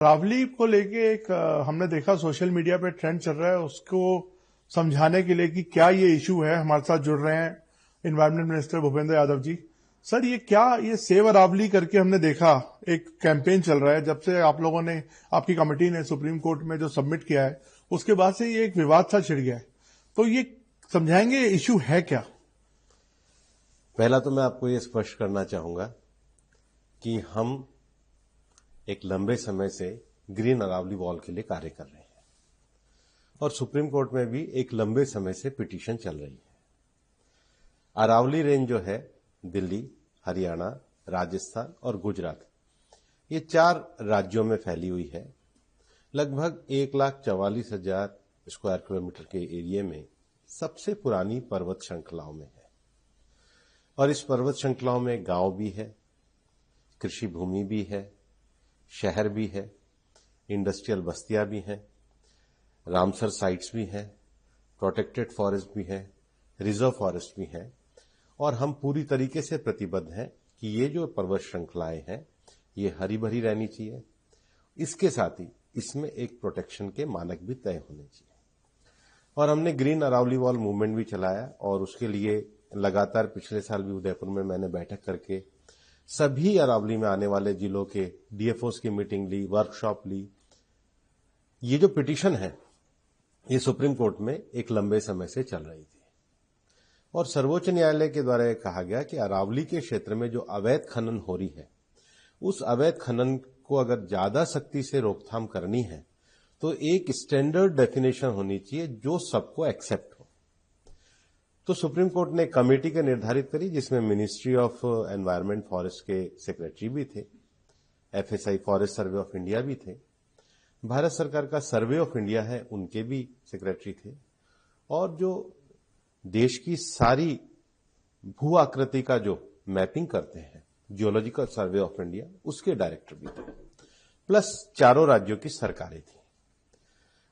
रावली को लेके एक हमने देखा सोशल मीडिया पे ट्रेंड चल रहा है, उसको समझाने के लिए कि क्या ये इशू है। हमारे साथ जुड़ रहे हैं environment minister Bhupendra Yadav ji. Sir, ये सेव अरावली करके हमने देखा एक कैंपेन चल रहा है, जब से आप लोगों ने, आपकी कमेटी ने सुप्रीम कोर्ट में जो सबमिट किया है, उसके बाद से ये एक विवाद सा छिड़ गया है। तो ये समझाएंगे इशू है क्या? पहला तो मैं आपको ये स्पष्ट करना चाहूंगा कि हम एक लंबे समय से ग्रीन अरावली वॉल के लिए कार्य कर रहे हैं और सुप्रीम कोर्ट में भी एक लंबे समय से पिटीशन चल रही है। अरावली रेंज जो है दिल्ली, हरियाणा, राजस्थान और गुजरात, ये 4 राज्यों में फैली हुई है। लगभग 1,44,000 स्क्वायर किलोमीटर के एरिया में सबसे पुरानी पर्वत श्रृंखलाओं में है और इस पर्वत श्रृंखलाओं में गांव भी है, कृषि भूमि भी है, शहर भी है, इंडस्ट्रियल बस्तियां भी हैं, रामसर साइट्स भी हैं, प्रोटेक्टेड फॉरेस्ट भी है, रिजर्व फॉरेस्ट भी है और हम पूरी तरीके से प्रतिबद्ध हैं कि ये जो पर्वत श्रृंखलाएं हैं ये हरी भरी रहनी चाहिए। इसके साथ ही इसमें एक प्रोटेक्शन के मानक भी तय होने चाहिए और हमने ग्रीन अरावली वॉल मूवमेंट भी चलाया और उसके लिए लगातार पिछले साल भी उदयपुर में मैंने बैठक करके सभी अरावली में आने वाले जिलों के डीएफओस की मीटिंग ली, वर्कशॉप ली। ये जो पिटीशन है ये सुप्रीम कोर्ट में एक लंबे समय से चल रही थी और सर्वोच्च न्यायालय के द्वारा यह कहा गया कि अरावली के क्षेत्र में जो अवैध खनन हो रही है, उस अवैध खनन को अगर ज्यादा सख्ती से रोकथाम करनी है तो एक स्टैंडर्ड डेफिनेशन होनी चाहिए जो सबको एक्सेप्ट हो। तो सुप्रीम कोर्ट ने कमेटी के निर्धारित करी जिसमें मिनिस्ट्री ऑफ एनवायरमेंट फॉरेस्ट के सेक्रेटरी भी थे, FSI forest survey of India भी थे, भारत सरकार का सर्वे ऑफ इंडिया है उनके भी सेक्रेटरी थे और जो देश की सारी भू आकृति का जो मैपिंग करते हैं जियोलॉजिकल सर्वे ऑफ इंडिया उसके डायरेक्टर भी थे, प्लस 4 राज्यों की सरकारें थी।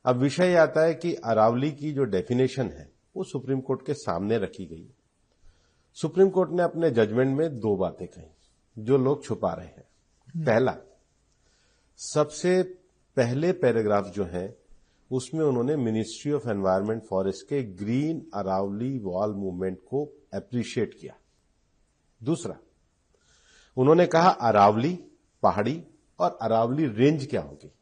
अब विषय आता है कि अरावली की जो डेफिनेशन है वो सुप्रीम कोर्ट के सामने रखी गई। सुप्रीम कोर्ट ने अपने जजमेंट में 2 बातें कही जो लोग छुपा रहे हैं। पहला, सबसे पहले पैराग्राफ जो है उसमें उन्होंने मिनिस्ट्री ऑफ एनवायरमेंट फॉरेस्ट के ग्रीन अरावली वॉल मूवमेंट को एप्रिशिएट किया। दूसरा, उन्होंने कहा अरावली पहाड़ी और अरावली रेंज क्या होगी।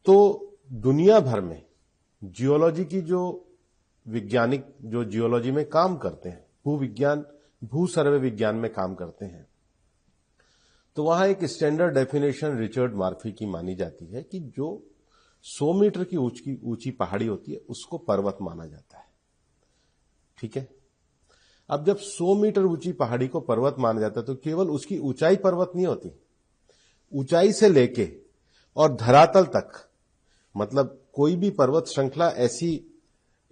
तो दुनिया भर में जियोलॉजी की जो वैज्ञानिक जो जियोलॉजी में काम करते हैं, भू विज्ञान, भू सर्वे विज्ञान में काम करते हैं, तो वहां एक स्टैंडर्ड डेफिनेशन रिचर्ड मार्फी की मानी जाती है कि जो 100 मीटर की ऊंची पहाड़ी होती है उसको पर्वत माना जाता है। ठीक है, अब जब 100 मीटर ऊंची पहाड़ी को पर्वत माना जाता है तो केवल उसकी ऊंचाई पर्वत नहीं होती, ऊंचाई से लेके और धरातल तक, मतलब कोई भी पर्वत श्रृंखला ऐसी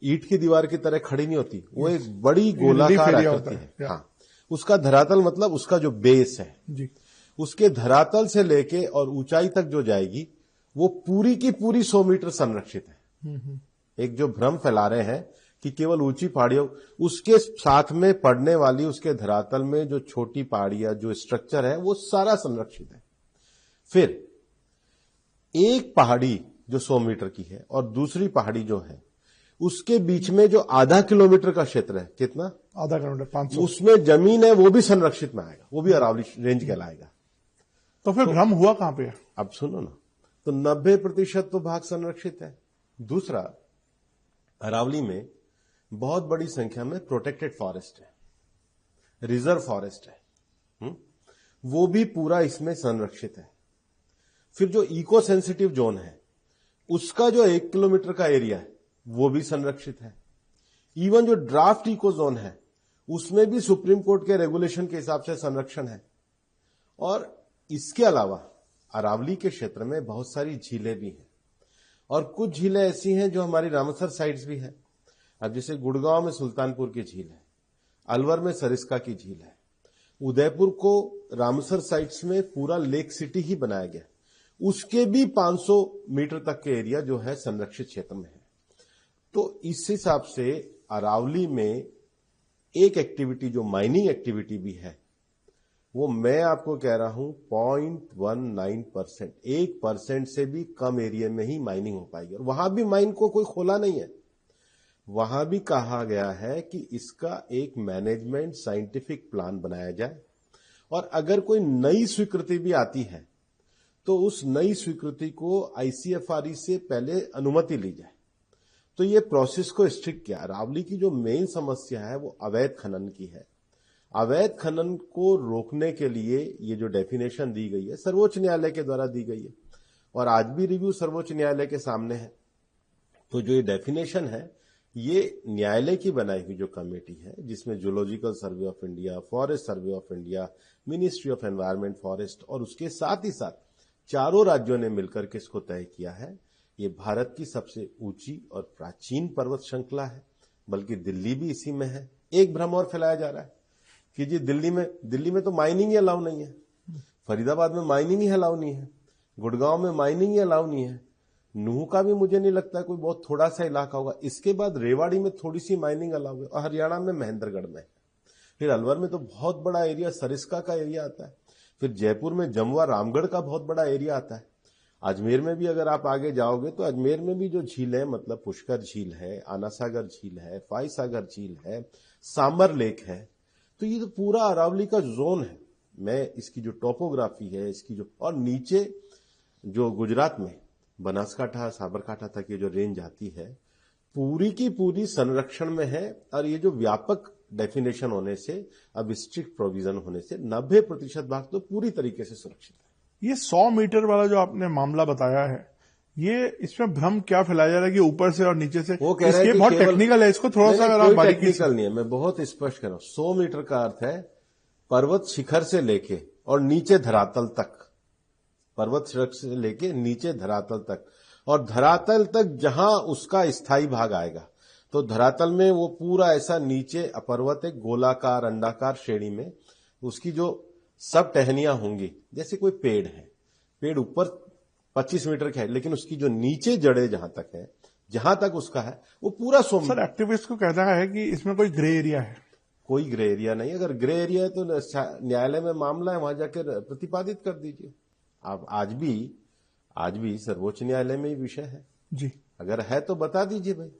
ईंट की दीवार की तरह खड़ी नहीं होती, वो एक बड़ी गोलाकार आकृति है। हाँ, उसका धरातल मतलब उसका जो बेस है जी, उसके धरातल से लेके और ऊंचाई तक जो जाएगी वो पूरी की पूरी 100 मीटर संरक्षित है। एक जो भ्रम फैला रहे हैं कि केवल ऊंची पहाड़ियों, उसके साथ में पड़ने वाली उसके धरातल में जो छोटी पहाड़ियां जो स्ट्रक्चर है वो सारा संरक्षित है। फिर एक पहाड़ी जो 100 मीटर की है और दूसरी पहाड़ी जो है उसके बीच में जो आधा किलोमीटर का क्षेत्र है, कितना, आधा किलोमीटर 500, उसमें जमीन है वो भी संरक्षित में आएगा, वो भी अरावली रेंज कहलाएगा। तो फिर भ्रम हुआ कहां पे? अब सुनो ना, तो 90% तो भाग संरक्षित है। दूसरा, अरावली में बहुत बड़ी संख्या में प्रोटेक्टेड फॉरेस्ट है, रिजर्व फॉरेस्ट है, वो भी पूरा इसमें संरक्षित है। फिर जो इको सेंसिटिव जोन है उसका जो 1 किलोमीटर का एरिया है वो भी संरक्षित है। इवन जो ड्राफ्ट इको जोन है उसमें भी सुप्रीम कोर्ट के रेगुलेशन के हिसाब से संरक्षण है। और इसके अलावा अरावली के क्षेत्र में बहुत सारी झीलें भी हैं और कुछ झीलें ऐसी हैं जो हमारी रामसर साइट्स भी है। अब जैसे गुड़गांव में सुल्तानपुर की झील है, अलवर में सरिस्का की झील है, उदयपुर को रामसर साइट्स में पूरा लेक सिटी ही बनाया गया, उसके भी 500 मीटर तक के एरिया जो है संरक्षित क्षेत्र में है। तो इस हिसाब से अरावली में एक एक्टिविटी जो माइनिंग एक्टिविटी भी है वो मैं आपको कह रहा हूं 0.19%, 1% से भी कम एरिया में ही माइनिंग हो पाएगी। और वहां भी माइन को कोई खोला नहीं है, वहां भी कहा गया है कि इसका एक मैनेजमेंट साइंटिफिक प्लान बनाया जाए, और अगर कोई नई स्वीकृति भी आती है तो उस नई स्वीकृति को आईसीएफआरई से पहले अनुमति ली जाए। तो ये प्रोसेस को स्ट्रिक्ट किया। अरावली की जो मेन समस्या है वो अवैध खनन की है। अवैध खनन को रोकने के लिए ये जो डेफिनेशन दी गई है सर्वोच्च न्यायालय के द्वारा दी गई है, और आज भी रिव्यू सर्वोच्च न्यायालय के सामने है। तो जो ये डेफिनेशन है ये न्यायालय की बनाई हुई जो कमेटी है, जिसमें zoological survey of India, forest survey of India, ministry of environment, forest और उसके साथ ही साथ चारों राज्यों ने मिलकर के इसको तय किया है। ये भारत की सबसे ऊंची और प्राचीन पर्वत श्रृंखला है, बल्कि दिल्ली भी इसी में है। एक भ्रम और फैलाया जा रहा है कि जी दिल्ली में तो माइनिंग ही अलाउ नहीं है, फरीदाबाद में माइनिंग ही अलाउ नहीं है, गुड़गांव में माइनिंग ही अलाउ नहीं है, नूह का भी मुझे नहीं लगता कोई बहुत थोड़ा सा इलाका होगा, इसके बाद रेवाड़ी में थोड़ी सी माइनिंग अलाउ है, और हरियाणा में महेंद्रगढ़ में है। फिर अलवर में तो बहुत बड़ा एरिया सरिस्का का एरिया आता है, फिर जयपुर में जमुआ रामगढ़ का बहुत बड़ा एरिया आता है। अजमेर में भी अगर आप आगे जाओगे तो अजमेर में भी जो झील है, मतलब पुष्कर झील है, आनासागर झील है, फाईसागर झील है, सांबर लेक है। तो ये तो पूरा अरावली का जोन है। मैं इसकी जो टोपोग्राफी है, इसकी जो, और नीचे जो गुजरात में बनासकांठा साबरकांठा तक ये जो रेंज आती है पूरी की पूरी संरक्षण में है। और ये जो व्यापक डेफिनेशन होने से, अब स्ट्रिक्ट प्रोविजन होने से 90% भाग तो पूरी तरीके से सुरक्षित है। ये 100 मीटर वाला जो आपने मामला बताया है, ये इसमें भ्रम क्या फैलाया जा रहा है कि ऊपर से और नीचे से? वो कह रहे हैं कि बहुत टेक्निकल है, इसको थोड़ा सा कोई टेक्निकल नहीं है, मैं बहुत स्पष्ट कर रहा हूं। 100 मीटर का अर्थ है पर्वत शिखर से लेके और नीचे धरातल तक, पर्वत शिखर से लेके नीचे धरातल तक, और धरातल तक जहां उसका स्थायी भाग आएगा। तो धरातल में वो पूरा ऐसा नीचे पर्वत एक गोलाकार अंडाकार श्रेणी में, उसकी जो सब टहनियां होंगी, जैसे कोई पेड़ है, पेड़ ऊपर 25 मीटर का है, लेकिन उसकी जो नीचे जड़े जहां तक है, जहां तक उसका है, वो पूरा 100 मीटर। सर, एक्टिविस्ट को कहना है कि इसमें कोई ग्रे एरिया है। कोई ग्रे एरिया नहीं। अगर ग्रे एरिया है तो न्यायालय में मामला है, वहां जाकर प्रतिपादित कर दीजिए। आप आज भी सर्वोच्च न्यायालय में ही विषय है जी। अगर है तो बता दीजिए भाई।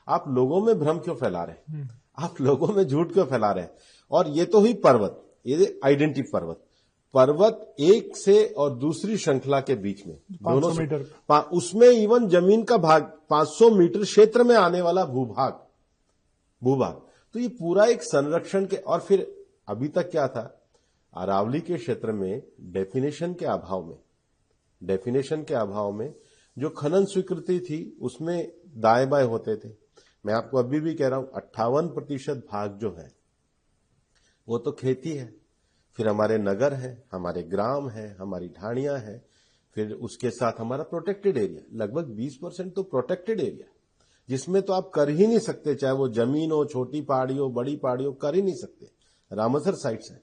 आप लोगों में भ्रम क्यों फैला रहे हैं? आप लोगों में झूठ क्यों फैला रहे हैं? और ये तो हुई पर्वत, ये आइडेंटिटी पर्वत एक से और दूसरी श्रृंखला के बीच में 500 मीटर, उसमें इवन जमीन का भाग 500 मीटर क्षेत्र में आने वाला भूभाग, तो ये पूरा एक संरक्षण के। और फिर अभी तक क्या था, अरावली के क्षेत्र में डेफिनेशन के अभाव में जो खनन स्वीकृति थी उसमें दाएं बाएं होते थे। मैं आपको अभी भी कह रहा हूं 58% भाग जो है वो तो खेती है, फिर हमारे नगर है, हमारे ग्राम है, हमारी ढाणियां है, फिर उसके साथ हमारा प्रोटेक्टेड एरिया, लगभग 20% तो प्रोटेक्टेड एरिया, जिसमें तो आप कर ही नहीं सकते, चाहे वो जमीन हो, छोटी पहाड़ी हो, बड़ी पहाड़ी हो, कर ही नहीं सकते। रामसर साइट्स है।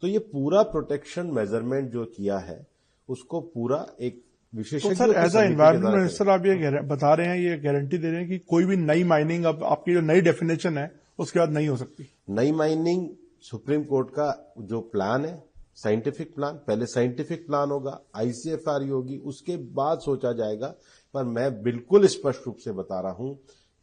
तो ये पूरा प्रोटेक्शन मेजरमेंट जो किया है उसको पूरा एक विशेषज्ञ। तो sir, as a environment minister आप ये बता रहे हैं, ये गारंटी दे रहे हैं कि कोई भी नई माइनिंग, अब आपकी जो नई डेफिनेशन है उसके बाद नहीं हो सकती? नई माइनिंग सुप्रीम कोर्ट का जो प्लान है, साइंटिफिक प्लान, पहले साइंटिफिक प्लान होगा, आईसीएफआरई होगी, उसके बाद सोचा जाएगा। पर मैं बिल्कुल स्पष्ट रूप से बता रहा हूं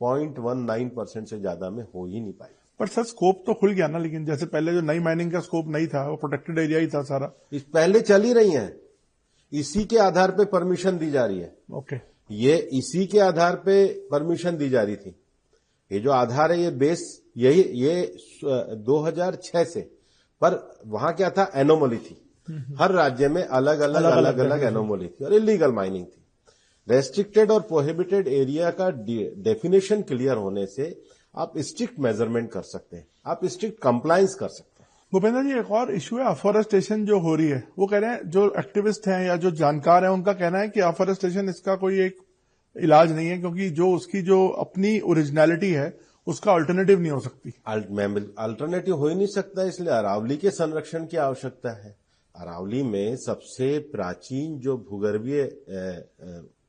0.19% से ज्यादा में हो ही नहीं पाएगा। पर सर, स्कोप तो खुल गया ना, लेकिन जैसे पहले जो नई माइनिंग का स्कोप नहीं था, वो प्रोटेक्टेड एरिया ही था सारा। इस पहले चल ही रही है, इसी के आधार पे परमिशन दी जा रही है। ओके, ये इसी के आधार पे परमिशन दी जा रही थी। ये जो आधार है, ये बेस ये 2006 से, पर वहां क्या था, एनोमली थी। हर राज्य में अलग अलग एनोमली थी और इलीगल माइनिंग थी। रेस्ट्रिक्टेड और प्रोहिबिटेड एरिया का डेफिनेशन क्लियर होने से आप स्ट्रिक्ट मेजरमेंट कर सकते हैं, आप स्ट्रिक्ट कंप्लायंस कर सकते हैं। भूपेंद्र जी, एक और इश्यू है, अफॉरेस्टेशन जो हो रही है। वो कह रहे हैं, जो एक्टिविस्ट हैं या जो जानकार हैं, उनका कहना है कि अफॉरेस्टेशन इसका कोई एक इलाज नहीं है, क्योंकि जो उसकी जो अपनी ओरिजिनलिटी है उसका अल्टरनेटिव नहीं हो सकती। अल्टरनेटिव हो ही नहीं सकता, इसलिए अरावली के संरक्षण की आवश्यकता है। अरावली में सबसे प्राचीन जो भूगर्भीय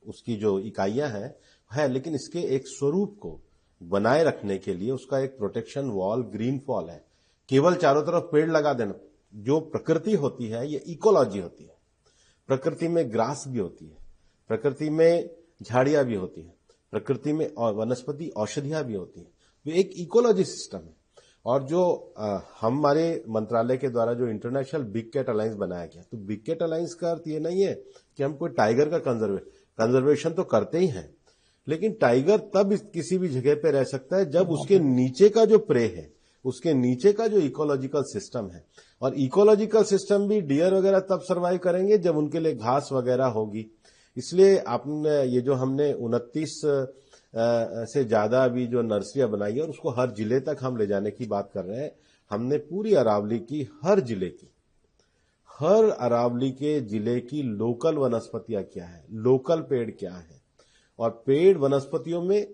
उसकी जो इकाइयां है, लेकिन इसके एक स्वरूप को बनाए रखने के लिए उसका एक प्रोटेक्शन वॉल, ग्रीन फॉल है। केवल चारों तरफ पेड़ लगा देना, जो प्रकृति होती है ये इकोलॉजी होती है। प्रकृति में ग्रास भी होती है, प्रकृति में झाड़ियां भी होती हैं, प्रकृति में वनस्पति औषधियां भी होती हैं। तो एक इकोलॉजी सिस्टम है। और जो हमारे मंत्रालय के द्वारा जो इंटरनेशनल बिग कैट अलायंस बनाया गया, तो बिग कैट अलायंस का अर्थ ये नहीं है कि हम कोई टाइगर का कंजर्वेशन तो करते ही हैं, लेकिन टाइगर तब किसी भी जगह पे रह सकता है जब उसके नीचे का जो प्रे है, उसके नीचे का जो इकोलॉजिकल सिस्टम है, और इकोलॉजिकल सिस्टम भी डियर वगैरह तब सर्वाइव करेंगे जब उनके लिए घास वगैरह होगी। इसलिए आपने ये जो हमने 29 से ज्यादा अभी जो नर्सरियां बनाई है और उसको हर जिले तक हम ले जाने की बात कर रहे हैं। हमने पूरी अरावली की हर अरावली के जिले की लोकल वनस्पतियां क्या है, लोकल पेड़ क्या है, और पेड़ वनस्पतियों में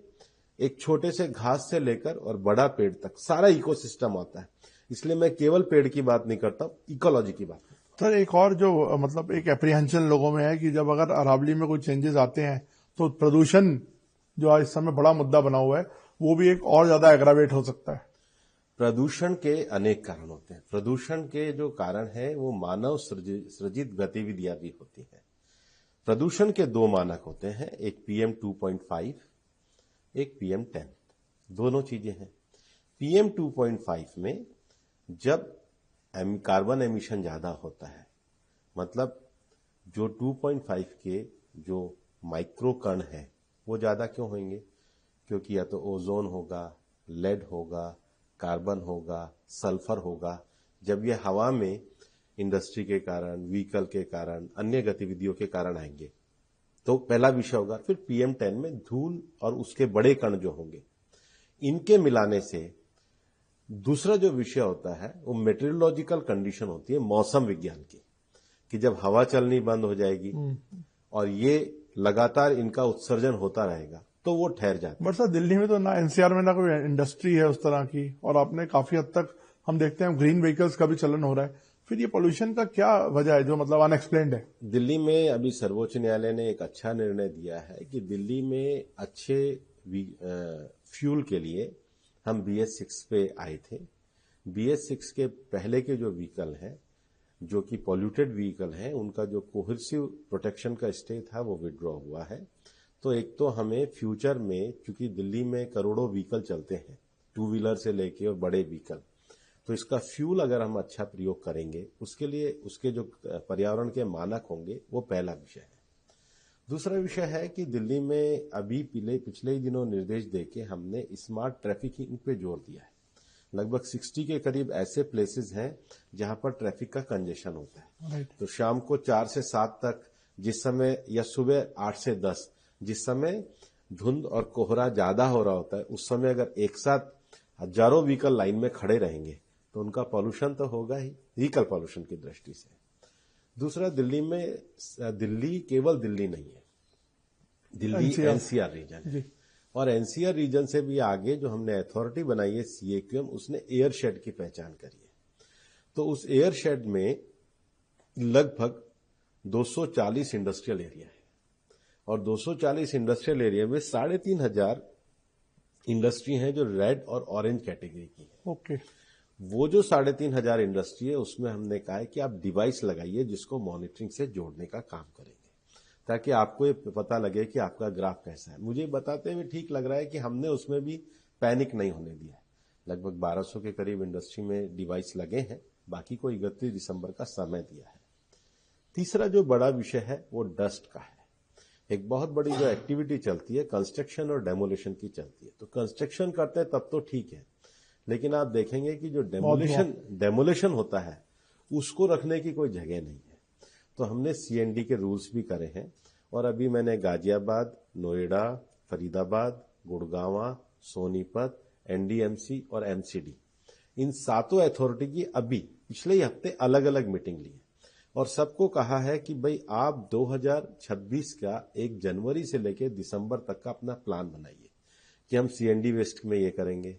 एक छोटे से घास से लेकर और बड़ा पेड़ तक सारा इकोसिस्टम आता है। इसलिए मैं केवल पेड़ की बात नहीं करता, इकोलॉजी की बात करता हूं। सर एक और जो मतलब एक एप्रीहेंशन लोगों में है कि जब अगर अरावली में कोई चेंजेस आते हैं तो प्रदूषण जो इस समय बड़ा मुद्दा बना हुआ है वो भी एक और ज्यादा एग्रावेट हो सकता है। प्रदूषण के अनेक कारण होते हैं। प्रदूषण के जो कारण है वो मानव सृजित गतिविधियां भी होती हैं। प्रदूषण के दो मानक होते हैं, एक PM 2.5, एक PM 10। दोनों चीजें हैं। PM 2.5 में जब कार्बन एमिशन ज्यादा होता है, मतलब जो 2.5 के जो माइक्रो कण है वो ज्यादा क्यों होंगे? क्योंकि या तो ओजोन होगा, लेड होगा, कार्बन होगा, सल्फर होगा। जब ये हवा में इंडस्ट्री के कारण, व्हीकल के कारण, अन्य गतिविधियों के कारण आएंगे, तो पहला विषय होगा। फिर PM 10 में धूल और उसके बड़े कण जो होंगे, इनके मिलाने से दूसरा जो विषय होता है वो मेटेरियोलॉजिकल कंडीशन होती है, मौसम विज्ञान की, कि जब हवा चलनी बंद हो जाएगी और ये लगातार इनका उत्सर्जन होता रहेगा तो वो ठहर जाता है। बट सर दिल्ली में तो ना NCR में ना कोई इंडस्ट्री है उस तरह की, और आपने काफी हद तक हम देखते हैं ग्रीन व्हीकल्स का भी चलन हो रहा है। फिर ये पोल्यूशन का क्या वजह है जो मतलब अनएक्सप्लेन्ड है? दिल्ली में अभी सर्वोच्च न्यायालय ने एक अच्छा निर्णय दिया है कि दिल्ली में अच्छे फ्यूल के लिए हम BS6 पे आए थे। BS6 के पहले के जो व्हीकल हैं, जो कि पॉल्यूटेड व्हीकल हैं, उनका जो कोहेसिव प्रोटेक्शन का स्टे था वो विड्रॉ हुआ है। तो एक तो हमें फ्यूचर में, क्योंकि दिल्ली में करोड़ों व्हीकल चलते हैं, 2 व्हीलर से लेके और बड़े व्हीकल, तो इसका फ्यूल अगर हम अच्छा प्रयोग करेंगे, उसके लिए उसके जो पर्यावरण के मानक होंगे, वो पहला विषय है। दूसरा विषय है कि दिल्ली में अभी पिछले ही दिनों निर्देश देके हमने स्मार्ट ट्रैफिकिंग पे जोर दिया है। लगभग 60 के करीब ऐसे प्लेसेस हैं जहां पर ट्रैफिक का कंजेशन होता है। तो शाम को 4 से 7 तक जिस समय, या सुबह 8 से 10 जिस समय धुंध और कोहरा ज्यादा हो रहा होता है, उस समय अगर एक साथ हजारों व्हीकल लाइन में खड़े रहेंगे तो उनका पॉल्यूशन तो होगा ही, व्हीकल पॉल्यूशन की दृष्टि से। दूसरा, दिल्ली केवल दिल्ली नहीं है, दिल्ली NCR रीजन है। और NCR रीजन से भी आगे जो हमने अथॉरिटी बनाई है CAQM, उसने एयर शेड की पहचान करी है। तो उस एयर शेड में लगभग 240 इंडस्ट्रियल एरिया है, और 240 इंडस्ट्रियल एरिया में 3,500 इंडस्ट्री हैं जो रेड और ऑरेंज कैटेगरी की है। ओके। वो जो 3,500 इंडस्ट्री है, उसमें हमने कहा है कि आप डिवाइस लगाइए जिसको मॉनिटरिंग से जोड़ने का काम करेंगे, ताकि आपको ये पता लगे कि आपका ग्राफ कैसा है। मुझे बताते हुए ठीक लग रहा है कि हमने उसमें भी पैनिक नहीं होने दिया है। लगभग 1200 के करीब इंडस्ट्री में डिवाइस लगे हैं, बाकी को 31 दिसंबर का समय दिया है। तीसरा जो बड़ा विषय है वो डस्ट का है। एक बहुत बड़ी जो एक्टिविटी चलती है कंस्ट्रक्शन और डेमोलिशन की चलती है। तो कंस्ट्रक्शन करते हैं तब तो ठीक है, लेकिन आप देखेंगे कि जो डेमोलिशन होता है उसको रखने की कोई जगह नहीं है। तो हमने CND के रूल्स भी करे हैं, और अभी मैंने गाजियाबाद, नोएडा, फरीदाबाद, गुड़गांव, सोनीपत, NDMC और MCD, इन 7 अथॉरिटी की अभी पिछले ही हफ्ते अलग अलग मीटिंग ली है, और सबको कहा है कि भाई आप 2026 का 1 जनवरी से लेकर दिसंबर तक का अपना प्लान बनाइए कि हम CND वेस्ट में ये करेंगे,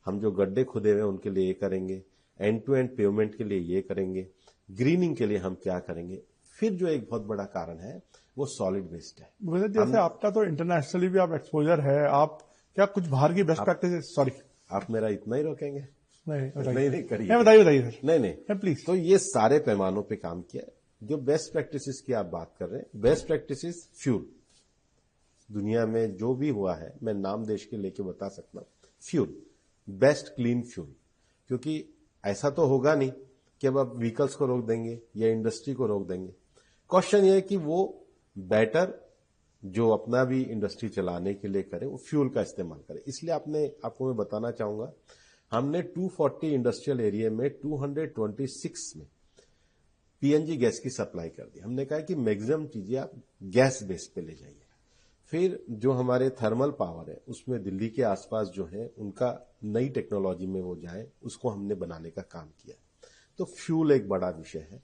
हम जो गड्ढे खुदे हुए उनके लिए ये करेंगे, एंड टू एंड पेवमेंट के लिए ये करेंगे, ग्रीनिंग के लिए हम क्या करेंगे। फिर जो एक बहुत बड़ा कारण है वो सॉलिड वेस्ट है। जैसे आपका तो इंटरनेशनली भी आप एक्सपोजर है, आप क्या कुछ बाहर की बेस्ट प्रैक्टिस, सॉरी आप मेरा इतना ही रोकेंगे? नहीं करिए, बताइए सर। नहीं प्लीज। तो ये सारे पैमानों पे काम किया। जो बेस्ट प्रैक्टिसेस की आप बात कर रहे हैं, बेस्ट प्रैक्टिसेस फ्यूल, दुनिया में जो भी हुआ है मैं नाम देश के लेके बता सकता हूं, फ्यूल, बेस्ट क्लीन फ्यूल। क्योंकि ऐसा तो होगा नहीं कि अब आप व्हीकल्स को रोक देंगे या इंडस्ट्री को रोक देंगे। क्वेश्चन ये है कि वो बेटर जो अपना भी इंडस्ट्री चलाने के लिए करे वो फ्यूल का इस्तेमाल करे। इसलिए आपको मैं बताना चाहूंगा, हमने 240 इंडस्ट्रियल एरिया में 226 में पीएनजी गैस की सप्लाई कर दी। हमने कहा कि मैक्सिमम चीजें आप गैस बेस पे ले जाइए। फिर जो हमारे थर्मल पावर है उसमें दिल्ली के आसपास जो है उनका नई टेक्नोलॉजी में वो जाए, उसको हमने बनाने का काम किया। तो फ्यूल एक बड़ा विषय है,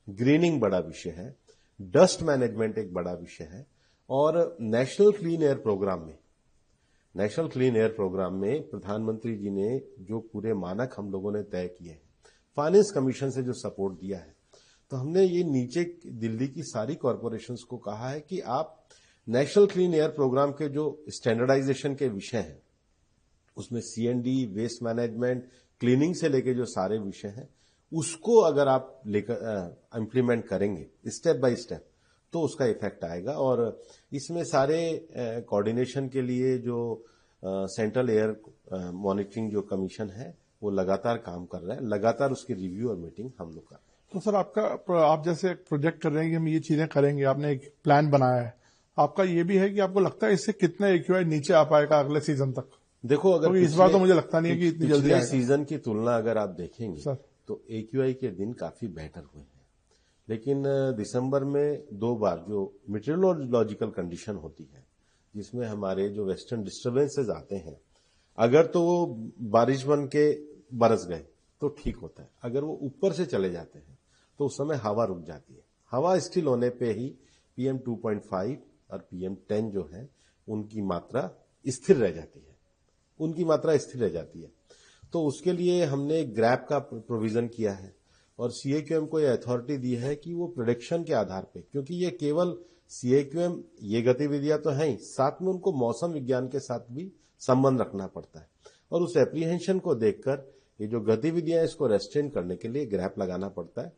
ग्रीनिंग बड़ा विषय है, डस्ट मैनेजमेंट एक बड़ा विषय है। और नेशनल क्लीन एयर प्रोग्राम में प्रधानमंत्री जी ने जो पूरे मानक हम लोगों ने तय किए हैं, फाइनेंस कमीशन से जो सपोर्ट दिया है, तो हमने ये नीचे दिल्ली की सारी कॉरपोरेशंस को कहा है कि आप नेशनल क्लीन एयर प्रोग्राम के जो स्टैंडर्डाइजेशन के विषय हैं, उसमें सीएनडी, वेस्ट मैनेजमेंट, क्लीनिंग से लेके जो सारे विषय हैं, उसको अगर आप लेकर इंप्लीमेंट करेंगे स्टेप बाय स्टेप, तो उसका इफेक्ट आएगा। और इसमें सारे कोऑर्डिनेशन के लिए जो सेंट्रल एयर मॉनिटरिंग जो कमीशन है वो लगातार काम कर रहा है, लगातार उसकी रिव्यू और मीटिंग हम लोग कर रहे हैं। तो सर आप जैसे प्रोजेक्ट कर रहे हैं कि हम ये चीजें करेंगे, आपने एक प्लान बनाया है, आपका ये भी है कि आपको लगता है इससे कितना एक्यूआई नीचे आ पाएगा अगले सीजन तक? देखो, अगर इस बार तो मुझे लगता नहीं है कि इतनी जल्दी आएगा। सीजन की तुलना अगर आप देखेंगे सर, तो एक्यूआई के दिन काफी बेटर हुए हैं। लेकिन दिसंबर में 2 बार जो मीटरोलॉजिकल कंडीशन होती है, जिसमें हमारे जो वेस्टर्न डिस्टर्बेंसेज आते हैं, अगर तो वो बारिश बन के बरस गए तो ठीक होता है, अगर वो ऊपर से चले जाते हैं तो उस समय हवा रुक जाती है। हवा स्टिल होने पे ही PM 2.5 और PM 10 जो है उनकी मात्रा स्थिर रह जाती है, तो उसके लिए हमने ग्रैप का प्रोविजन किया है और CAQM को यह अथॉरिटी दी है कि वो प्रेडिक्शन के आधार पे, क्योंकि ये केवल CAQM ये गतिविधियां तो हैं ही, साथ में उनको मौसम विज्ञान के साथ भी संबंध रखना पड़ता है और उस एप्रीहेंशन को देखकर ये जो गतिविधियां इसको रेस्ट्रेन करने के लिए ग्रैप लगाना पड़ता है।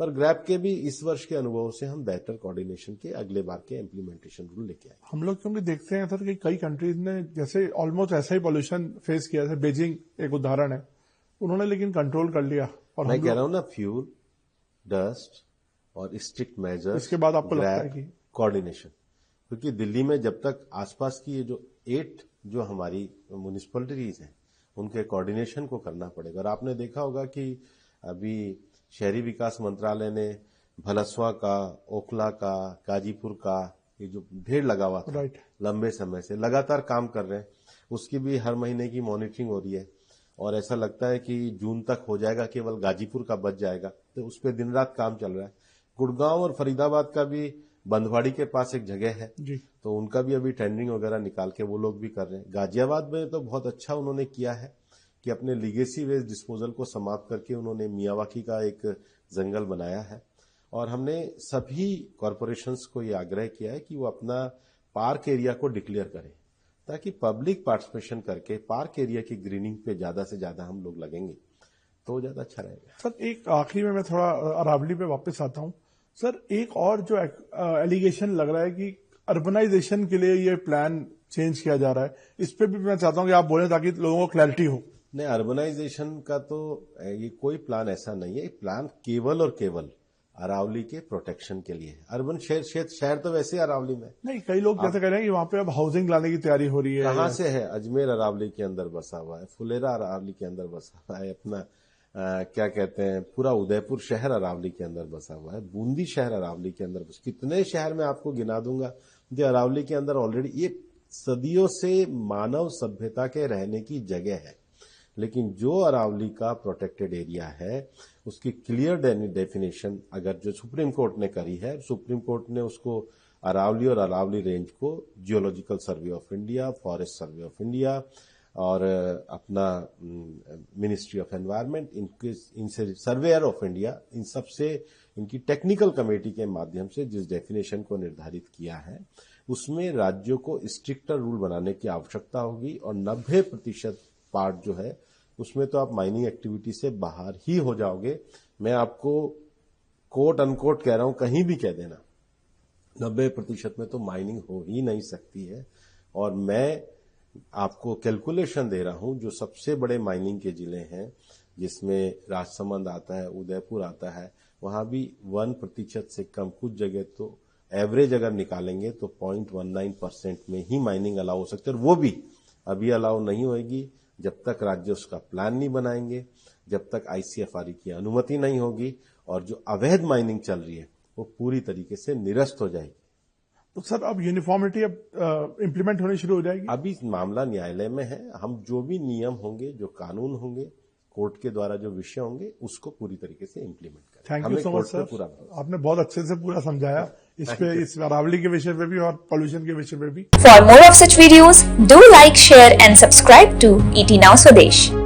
पर ग्रैप के भी इस वर्ष के अनुभव से हम बेहतर कोऑर्डिनेशन के अगले बार के इम्प्लीमेंटेशन रूल लेके आए। हम लोग क्योंकि देखते हैं सर कि कई कंट्रीज ने जैसे ऑलमोस्ट ऐसा ही पॉल्यूशन फेस किया, जैसे बीजिंग एक उदाहरण है, उन्होंने लेकिन कंट्रोल कर लिया। और मैं कह रहा हूं ना, फ्यूल, डस्ट और स्ट्रिक्ट मेजर्स, इसके बाद आपको लगता है कि कोऑर्डिनेशन, क्योंकि दिल्ली में जब तक आसपास की ये जो 8 जो हमारी म्युनिसिपैलिटीज हैं उनके कोऑर्डिनेशन को करना पड़ेगा। और आपने देखा होगा कि अभी शहरी विकास मंत्रालय ने भलसवा का, ओखला का, गाजीपुर का ये जो ढेर लगा हुआ था लंबे समय से, लगातार काम कर रहे हैं, उसकी भी हर महीने की मॉनिटरिंग हो रही है और ऐसा लगता है कि जून तक हो जाएगा, केवल गाजीपुर का बच जाएगा, तो उस पर दिन रात काम चल रहा है। गुड़गांव और फरीदाबाद का भी बंधवाड़ी के पास एक जगह है जी, तो उनका भी अभी टेंडरिंग वगैरह निकाल के वो लोग भी कर रहे हैं। गाजियाबाद में तो बहुत अच्छा उन्होंने किया है कि अपने लीगेसी वेस्ट डिस्पोजल को समाप्त करके उन्होंने मियावाकी का एक जंगल बनाया है। और हमने सभी कॉरपोरेशंस को ये आग्रह किया है कि वो अपना पार्क एरिया को डिक्लेयर करें, ताकि पब्लिक पार्टिसिपेशन करके पार्क एरिया की ग्रीनिंग पे ज्यादा से ज्यादा हम लोग लगेंगे तो ज्यादा अच्छा रहेगा। सर एक आखिरी में मैं थोड़ा अरावली पे वापस आता हूं। सर एक और जो एलिगेशन लग रहा है कि अर्बनाइजेशन के लिए ये प्लान चेंज किया जा रहा है, इस पे भी मैं चाहता हूं कि आप बोलें ताकि लोगों को क्लैरिटी हो। नहीं, अर्बनाइजेशन का तो ये कोई प्लान ऐसा नहीं है। प्लान केवल और केवल अरावली के प्रोटेक्शन के लिए है। अर्बन शहर तो वैसे अरावली में नहीं। कई लोग जैसे कह रहे हैं कि वहां पे अब हाउसिंग लाने की तैयारी हो रही है। कहां से है? अजमेर अरावली के अंदर बसा हुआ है, फुलेरा अरावली के अंदर बसा हुआ है, अपना क्या कहते हैं, पूरा उदयपुर शहर अरावली के अंदर बसा हुआ है, बूंदी शहर अरावली के अंदर बसा। कितने शहर में आपको गिना दूंगा जो अरावली के अंदर ऑलरेडी, ये सदियों से मानव सभ्यता के रहने की जगह है। लेकिन जो अरावली का प्रोटेक्टेड एरिया है उसकी क्लियर डेफिनेशन अगर जो सुप्रीम कोर्ट ने करी है, सुप्रीम कोर्ट ने उसको अरावली और अरावली रेंज को geological survey of India, forest survey of India और अपना मिनिस्ट्री ऑफ एनवायरनमेंट, इनसे सर्वेयर ऑफ इंडिया, इन सब से इनकी टेक्निकल कमेटी के माध्यम से जिस डेफिनेशन को निर्धारित किया है उसमें राज्यों को स्ट्रिक्टर रूल बनाने की आवश्यकता होगी और 90% पार्ट जो है उसमें तो आप माइनिंग एक्टिविटी से बाहर ही हो जाओगे। मैं आपको कोट अनकोट कह रहा हूं, कहीं भी कह देना 90% में तो माइनिंग हो ही नहीं सकती है। और मैं आपको कैलकुलेशन दे रहा हूं, जो सबसे बड़े माइनिंग के जिले हैं जिसमें राजसमंद आता है, उदयपुर आता है, वहां भी 1% से कम, कुछ जगह तो एवरेज अगर निकालेंगे तो 0.19% में ही माइनिंग अलाउ हो सकती है। और वो भी अभी अलाउ नहीं होगी जब तक राज्य उसका प्लान नहीं बनाएंगे, जब तक ICFRE की अनुमति नहीं होगी, और जो अवैध माइनिंग चल रही है वो पूरी तरीके से निरस्त हो जाएगी। तो सर अब यूनिफॉर्मिटी अब इम्प्लीमेंट होनी शुरू हो जाएगी? अभी मामला न्यायालय में है। हम जो भी नियम होंगे, जो कानून होंगे, कोर्ट के द्वारा जो विषय होंगे, उसको पूरी तरीके से इम्प्लीमेंट करें। Thank you so much sir, आपने बहुत अच्छे से पूरा समझाया इस अरावली के विषय पे भी और पोल्यूशन के विषय पे भी। For more of such videos do like, share and subscribe to ET Now Swadesh।